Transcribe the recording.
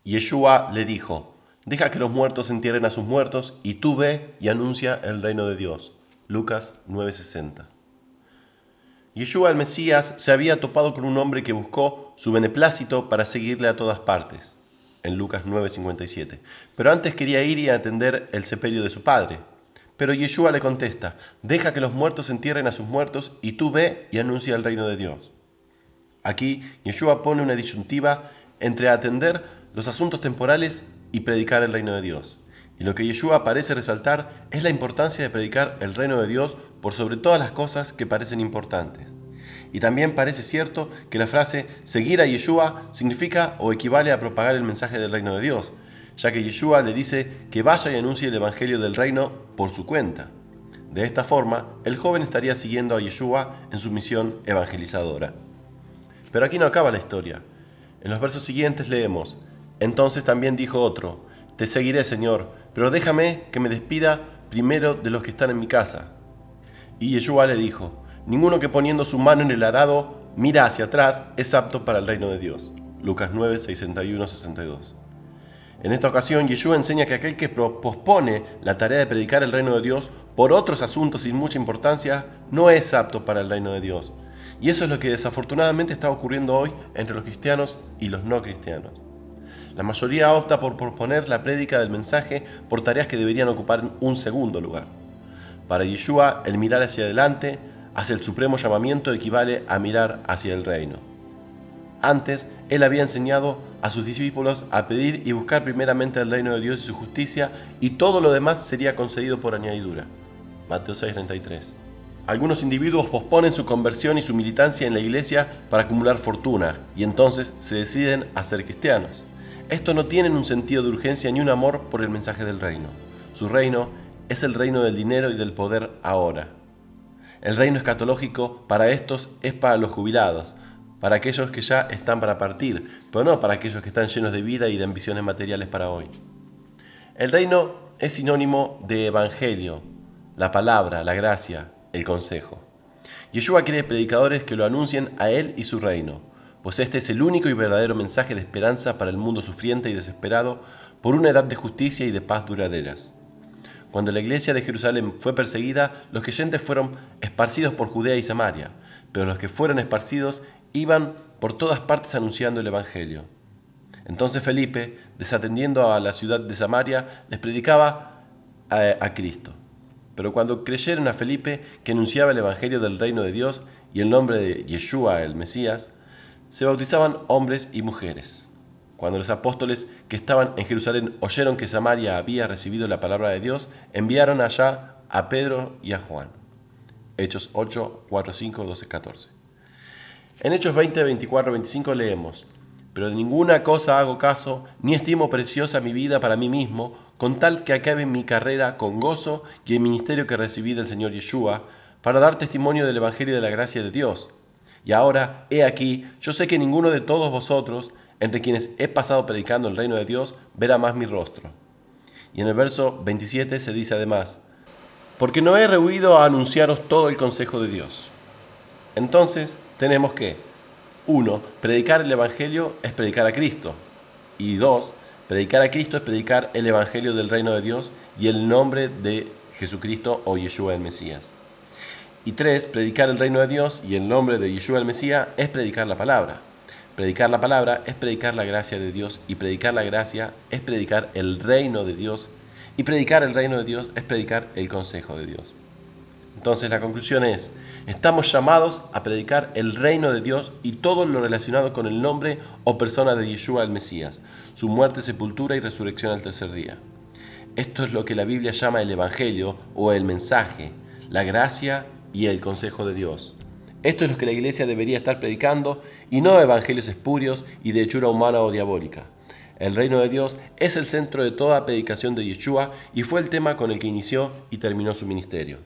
Yeshua le dijo: deja que los muertos entierren a sus muertos y tú ve y anuncia el reino de Dios. Lucas 9:60. Yeshua el Mesías se había topado con un hombre que buscó su beneplácito para seguirle a todas partes, en Lucas 9:57. Pero antes quería ir y atender el sepelio de su padre. Pero Yeshua le contesta: deja que los muertos entierren a sus muertos y tú ve y anuncia el reino de Dios. Aquí Yeshua pone una disyuntiva entre atender los asuntos temporales y predicar el reino de Dios. Y lo que Yeshua parece resaltar es la importancia de predicar el reino de Dios por sobre todas las cosas que parecen importantes. Y también parece cierto que la frase seguir a Yeshua significa o equivale a propagar el mensaje del reino de Dios, ya que Yeshua le dice que vaya y anuncie el evangelio del reino por su cuenta. De esta forma, el joven estaría siguiendo a Yeshua en su misión evangelizadora. Pero aquí no acaba la historia. En los versos siguientes leemos: entonces también dijo otro: te seguiré, Señor, pero déjame que me despida primero de los que están en mi casa. Y Yeshua le dijo: ninguno que poniendo su mano en el arado mira hacia atrás es apto para el reino de Dios. Lucas 9, 61-62. En esta ocasión, Yeshua enseña que aquel que pospone la tarea de predicar el reino de Dios por otros asuntos sin mucha importancia no es apto para el reino de Dios. Y eso es lo que desafortunadamente está ocurriendo hoy entre los cristianos y los no cristianos. La mayoría opta por posponer la prédica del mensaje por tareas que deberían ocupar un segundo lugar. Para Yeshua, el mirar hacia adelante, hacia el supremo llamamiento, equivale a mirar hacia el reino. Antes, él había enseñado a sus discípulos a pedir y buscar primeramente el reino de Dios y su justicia, y todo lo demás sería concedido por añadidura. Mateo 6:33. Algunos individuos posponen su conversión y su militancia en la iglesia para acumular fortuna, y entonces se deciden a ser cristianos. Estos no tienen un sentido de urgencia ni un amor por el mensaje del reino. Su reino es el reino del dinero y del poder ahora. El reino escatológico para estos es para los jubilados, para aquellos que ya están para partir, pero no para aquellos que están llenos de vida y de ambiciones materiales para hoy. El reino es sinónimo de evangelio, la palabra, la gracia, el consejo. Yeshua quiere predicadores que lo anuncien a él y su reino, pues este es el único y verdadero mensaje de esperanza para el mundo sufriente y desesperado por una edad de justicia y de paz duraderas. Cuando la iglesia de Jerusalén fue perseguida, los creyentes fueron esparcidos por Judea y Samaria, pero los que fueron esparcidos iban por todas partes anunciando el evangelio. Entonces Felipe, desatendiendo a la ciudad de Samaria, les predicaba a Cristo. Pero cuando creyeron a Felipe, que anunciaba el evangelio del reino de Dios y el nombre de Yeshua, el Mesías, se bautizaban hombres y mujeres. Cuando los apóstoles que estaban en Jerusalén oyeron que Samaria había recibido la palabra de Dios, enviaron allá a Pedro y a Juan. Hechos 8, 4, 5, 12, 14. En Hechos 20, 24, 25 leemos: pero de ninguna cosa hago caso, ni estimo preciosa mi vida para mí mismo, con tal que acabe mi carrera con gozo y el ministerio que recibí del Señor Yeshua, para dar testimonio del evangelio de la gracia de Dios. Y ahora, he aquí, yo sé que ninguno de todos vosotros, entre quienes he pasado predicando el reino de Dios, verá más mi rostro. Y en el verso 27 se dice además: porque no he rehuido a anunciaros todo el consejo de Dios. Entonces, tenemos que 1. Predicar el evangelio es predicar a Cristo. Y 2. Predicar a Cristo es predicar el evangelio del reino de Dios y el nombre de Jesucristo o Yeshua el Mesías. Y 3. Predicar el reino de Dios y el nombre de Yeshua el Mesías es predicar la palabra. Predicar la palabra es predicar la gracia de Dios, y predicar la gracia es predicar el reino de Dios, y predicar el reino de Dios es predicar el consejo de Dios. Entonces la conclusión es: estamos llamados a predicar el reino de Dios y todo lo relacionado con el nombre o persona de Yeshua el Mesías, su muerte, sepultura y resurrección al tercer día. Esto es lo que la Biblia llama el evangelio o el mensaje, la gracia y el consejo de Dios. Esto es lo que la iglesia debería estar predicando, y no evangelios espurios y de hechura humana o diabólica. El reino de Dios es el centro de toda predicación de Yeshua y fue el tema con el que inició y terminó su ministerio.